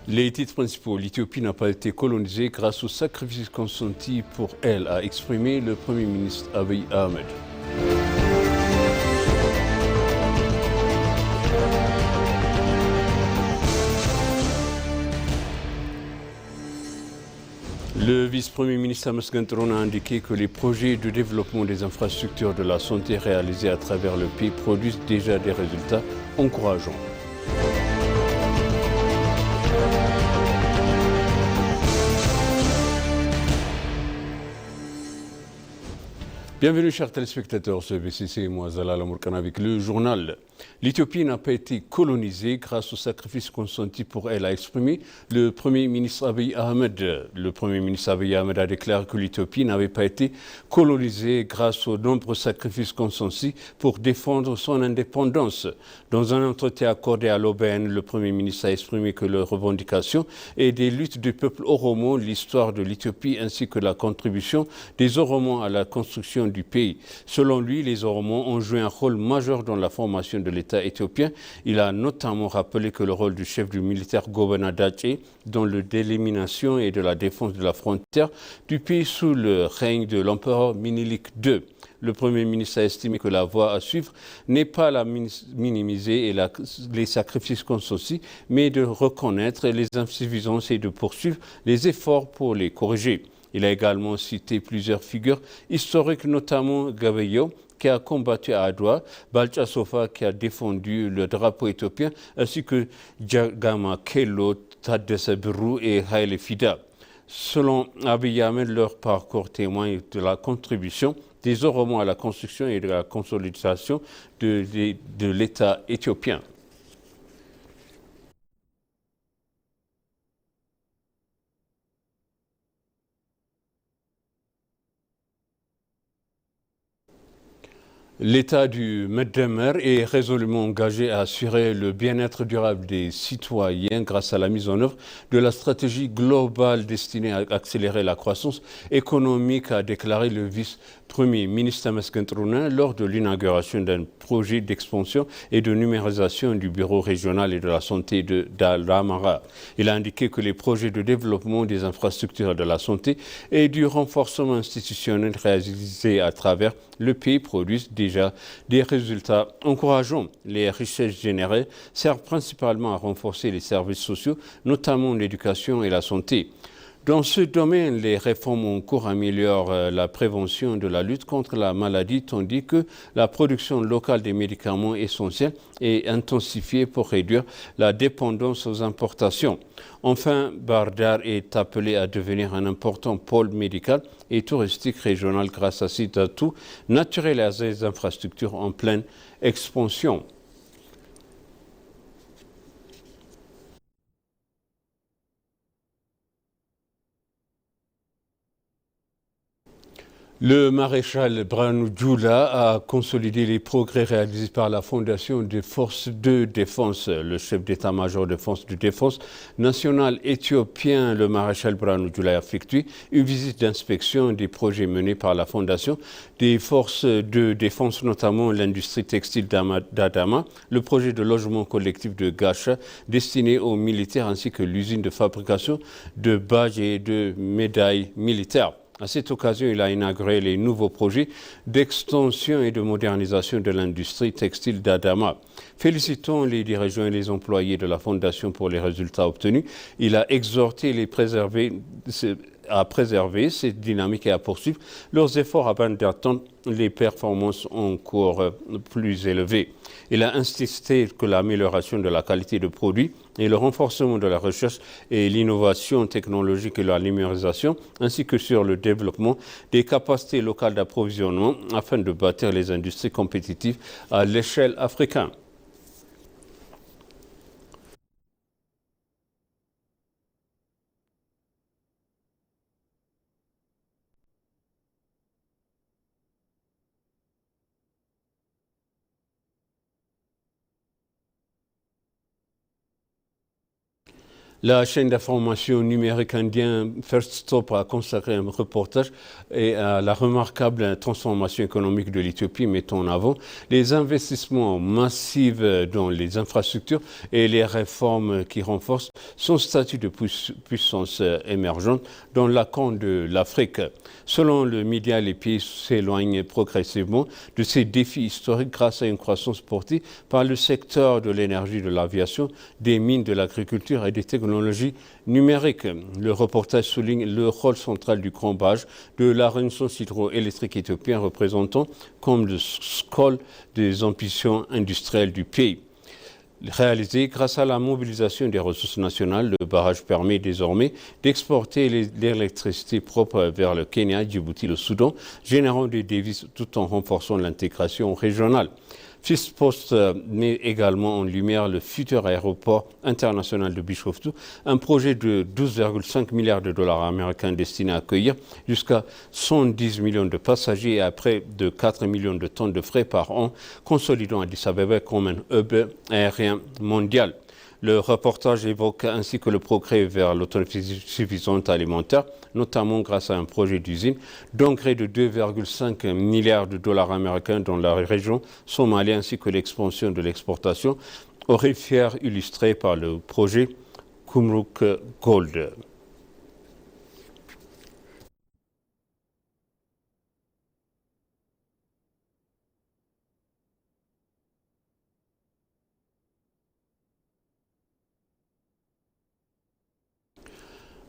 Les titres principaux. L'Éthiopie n'a pas été colonisée grâce au sacrifice consenti pour elle, a exprimé le Premier ministre Abiy Ahmed. Le vice-premier ministre Tamasgen Touré a indiqué que les projets de développement des infrastructures de la santé réalisés à travers le pays produisent déjà des résultats encourageants. Bienvenue chers téléspectateurs sur BCC, moi Zalal Amourkan avec le journal. L'Éthiopie n'a pas été colonisée grâce au sacrifice consenti pour elle, a exprimé le Premier ministre Abiy Ahmed. Le Premier ministre Abiy Ahmed a déclaré que l'Éthiopie n'avait pas été colonisée grâce aux nombreux sacrifices consentis pour défendre son indépendance. Dans un entretien accordé à l'OBN, le Premier ministre a exprimé que leurs revendications et des luttes du peuple oromo, l'histoire de l'Éthiopie ainsi que la contribution des Oromos à la construction du pays. Selon lui, les Oromos ont joué un rôle majeur dans la formation de l'État éthiopien. Il a notamment rappelé que le rôle du chef du militaire Goubena Daché dans la délimination et de la défense de la frontière du pays sous le règne de l'empereur Minilik II. Le Premier ministre a estimé que la voie à suivre n'est pas la minimiser et les sacrifices consentis, mais de reconnaître les insuffisances et de poursuivre les efforts pour les corriger. Il a également cité plusieurs figures historiques, notamment Gabeyo, qui a combattu à Adwa, Balcha Sofa, qui a défendu le drapeau éthiopien, ainsi que Jagama Kello, Tadesse Birru et Haile Fida. Selon Abiy Ahmed, leur parcours témoigne de la contribution des Oromos à la construction et de la consolidation de l'État éthiopien. L'État du Meddemer est résolument engagé à assurer le bien-être durable des citoyens grâce à la mise en œuvre de la stratégie globale destinée à accélérer la croissance économique, a déclaré le vice-premier ministre Tamasgen Touré lors de l'inauguration d'un projet d'expansion et de numérisation du bureau régional et de la santé d'Al-Amara. Il a indiqué que les projets de développement des infrastructures de la santé et du renforcement institutionnel réalisés à travers le pays produisent déjà des résultats encourageants. Les richesses générées servent principalement à renforcer les services sociaux, notamment l'éducation et la santé. Dans ce domaine, les réformes en cours améliorent la prévention de la lutte contre la maladie, tandis que la production locale des médicaments essentiels est intensifiée pour réduire la dépendance aux importations. Enfin, Bardar est appelé à devenir un important pôle médical et touristique régional grâce à ses atouts naturels et à ses infrastructures en pleine expansion. Le maréchal Brahanu Djoula a consolidé les progrès réalisés par la Fondation des forces de défense. Le chef d'état-major des forces de défense nationale éthiopien, le maréchal Brahanu Djoula, a effectué une visite d'inspection des projets menés par la Fondation des forces de défense, notamment l'industrie textile d'Adama, le projet de logement collectif de Gacha destiné aux militaires ainsi que l'usine de fabrication de badges et de médailles militaires. À cette occasion, il a inauguré les nouveaux projets d'extension et de modernisation de l'industrie textile d'Adama. Félicitons les dirigeants et les employés de la Fondation pour les résultats obtenus. Il a exhorté à préserver cette dynamique et à poursuivre leurs efforts afin d'atteindre les performances encore plus élevées. Il a insisté que l'amélioration de la qualité de produits et le renforcement de la recherche et l'innovation technologique et la numérisation, ainsi que sur le développement des capacités locales d'approvisionnement afin de bâtir les industries compétitives à l'échelle africaine. La chaîne d'information numérique indien First Stop a consacré un reportage à la remarquable transformation économique de l'Éthiopie, mettant en avant les investissements massifs dans les infrastructures et les réformes qui renforcent son statut de puissance émergente dans la corne de l'Afrique. Selon le média, les pays s'éloignent progressivement de ces défis historiques grâce à une croissance portée par le secteur de l'énergie, de l'aviation, des mines, de l'agriculture et des technologies numériques. Le reportage souligne le rôle central du grand barrage de la Renaissance hydroélectrique éthiopienne, représentant comme le scole des ambitions industrielles du pays. Réalisé grâce à la mobilisation des ressources nationales, le barrage permet désormais d'exporter l'électricité propre vers le Kenya, Djibouti, le Soudan, générant des devises tout en renforçant l'intégration régionale. First Post met également en lumière le futur aéroport international de Bishoftu, un projet de 12,5 milliards de dollars américains destiné à accueillir jusqu'à 110 millions de passagers et à près de 4 millions de tonnes de frais par an, consolidant Addis Abeba comme un hub aérien mondial. Le reportage évoque ainsi que le progrès vers l'autosuffisance alimentaire, notamment grâce à un projet d'usine d'engrais de 2,5 milliards de dollars américains dans la région somalienne, ainsi que l'expansion de l'exportation aurifère illustrée par le projet Kumruk Gold.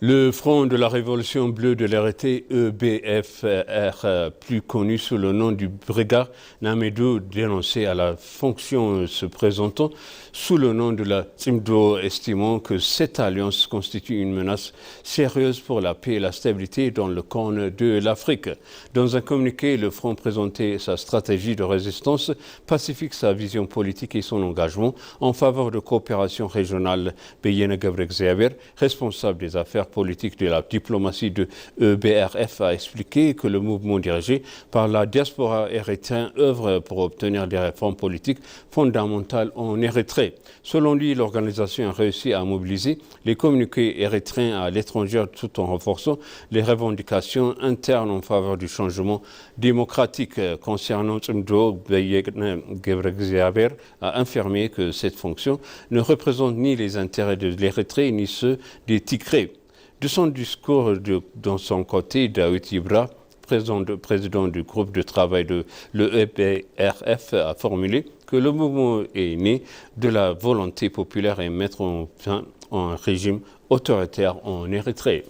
Le Front de la Révolution bleue de l'RT, EBFR, plus connu sous le nom du Brigade Namédou, dénoncé à la fonction se présentant sous le nom de la Tsimdo, estimant que cette alliance constitue une menace sérieuse pour la paix et la stabilité dans le corne de l'Afrique. Dans un communiqué, le Front présentait sa stratégie de résistance pacifique, sa vision politique et son engagement en faveur de coopération régionale. Beyene Gebrexiaber, responsable des affaires politique de la diplomatie de EBRF, a expliqué que le mouvement dirigé par la diaspora érythréenne œuvre pour obtenir des réformes politiques fondamentales en Érythrée. Selon lui, l'organisation a réussi à mobiliser les communautés érythréennes à l'étranger tout en renforçant les revendications internes en faveur du changement démocratique. Concernant Tsimdo, Beyene Gebrexiaber a affirmé que cette fonction ne représente ni les intérêts de l'Érythrée ni ceux des Tigrés. De son discours, dans son côté, Daoud Ibra, président du groupe de travail de l'EBRF, a formulé que le mouvement est né de la volonté populaire et mettre en fin un régime autoritaire en Érythrée.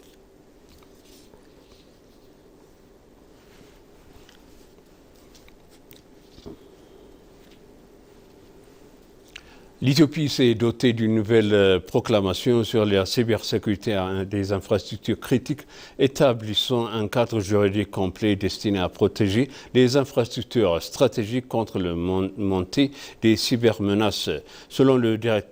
L'Éthiopie s'est dotée d'une nouvelle proclamation sur la cybersécurité des infrastructures critiques, établissant un cadre juridique complet destiné à protéger les infrastructures stratégiques contre le montée des cybermenaces. Selon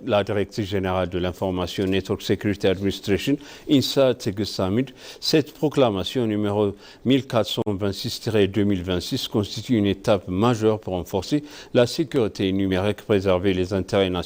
la Directrice générale de l'Information Network Security Administration, INSA Tegusamid, cette proclamation numéro 1426-2026 constitue une étape majeure pour renforcer la sécurité numérique, préserver les intérêts nationaux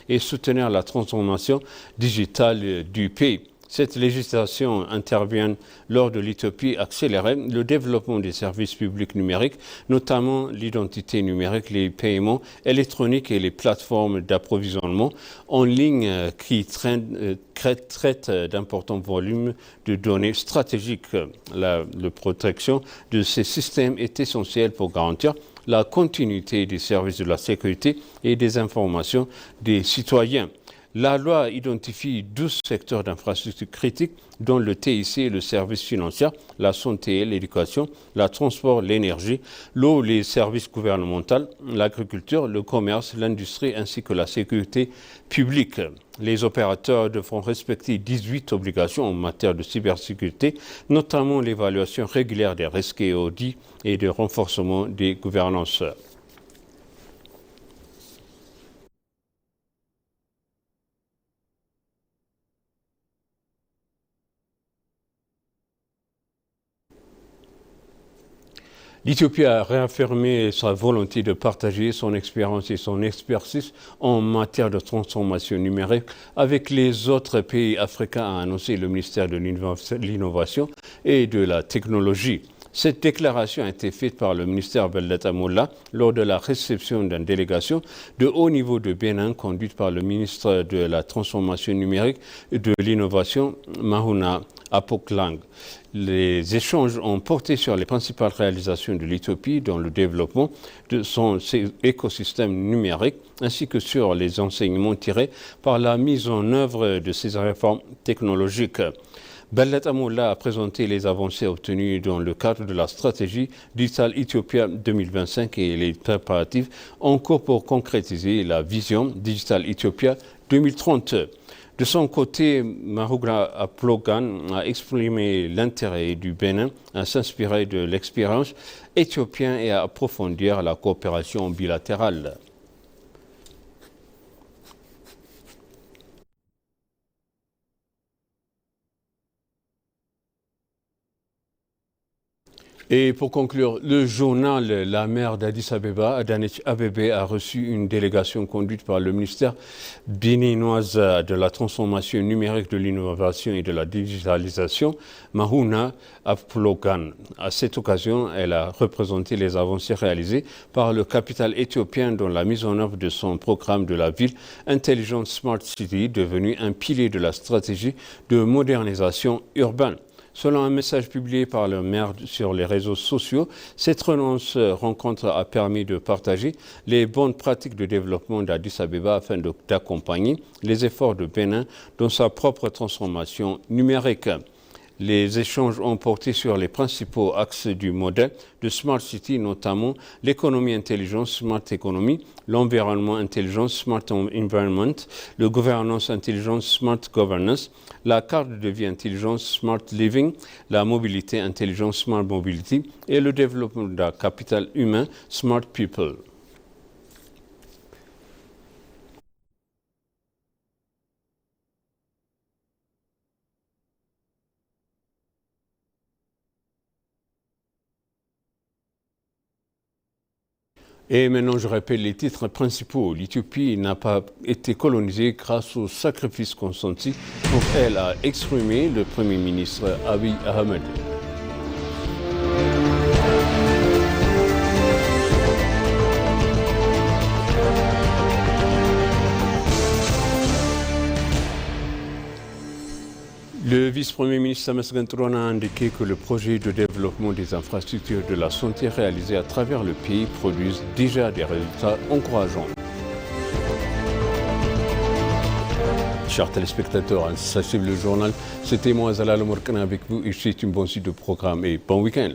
et soutenir la transformation digitale du pays. Cette législation intervient lors de l'Éthiopie accélérer le développement des services publics numériques, notamment l'identité numérique, les paiements électroniques et les plateformes d'approvisionnement en ligne qui traitent d'importants volumes de données stratégiques. La protection de ces systèmes est essentielle pour garantir la continuité des services de la sécurité et des informations des citoyens. La loi identifie 12 secteurs d'infrastructures critiques, dont le TIC, le service financier, la santé et l'éducation, le transport, l'énergie, l'eau, les services gouvernementaux, l'agriculture, le commerce, l'industrie ainsi que la sécurité publique. Les opérateurs devront respecter 18 obligations en matière de cybersécurité, notamment l'évaluation régulière des risques et audits et le renforcement des gouvernances. L'Éthiopie a réaffirmé sa volonté de partager son expérience et son expertise en matière de transformation numérique avec les autres pays africains, a annoncé le ministère de l'Innovation et de la Technologie. Cette déclaration a été faite par le ministère Bellata Molla lors de la réception d'une délégation de haut niveau de Bénin conduite par le ministre de la Transformation numérique et de l'Innovation, Mahouna Apoklang. Les échanges ont porté sur les principales réalisations de l'Éthiopie dans le développement de son écosystème numérique, ainsi que sur les enseignements tirés par la mise en œuvre de ces réformes technologiques. Bellata Molla a présenté les avancées obtenues dans le cadre de la stratégie Digital Ethiopia 2025 et les préparatifs en cours pour concrétiser la vision Digital Ethiopia 2030. De son côté, Mahouna Apoklang a exprimé l'intérêt du Bénin à s'inspirer de l'expérience éthiopienne et à approfondir la coopération bilatérale. Et pour conclure, le journal La maire d'Addis Abeba, Adanej Abebe, a reçu une délégation conduite par le ministère béninoise de la transformation numérique, de l'innovation et de la digitalisation, Mahouna Apoklang. À cette occasion, elle a représenté les avancées réalisées par le capital éthiopien dans la mise en œuvre de son programme de la ville Intelligent Smart City, devenu un pilier de la stratégie de modernisation urbaine. Selon un message publié par le maire sur les réseaux sociaux, cette rencontre a permis de partager les bonnes pratiques de développement d'Addis Abeba afin d'accompagner les efforts de Bénin dans sa propre transformation numérique. Les échanges ont porté sur les principaux axes du modèle de Smart City, notamment l'économie intelligente, Smart Economy, l'environnement intelligent, Smart Environment, la gouvernance intelligente, Smart Governance, la carte de vie intelligente, Smart Living, la mobilité intelligente, Smart Mobility et le développement d'un capital humain, Smart People. Et maintenant, je rappelle les titres principaux. L'Éthiopie n'a pas été colonisée grâce au sacrifice consenti pour elle, a exprimé le Premier ministre Abiy Ahmed. Le vice-premier ministre Tamasgen Tourane a indiqué que le projet de développement des infrastructures de la santé réalisé à travers le pays produisent déjà des résultats encourageants. Chers téléspectateurs, ainsi s'achève le journal. C'était moi, Zalal Morkana, avec vous, et c'est une bonne suite de programme et bon week-end.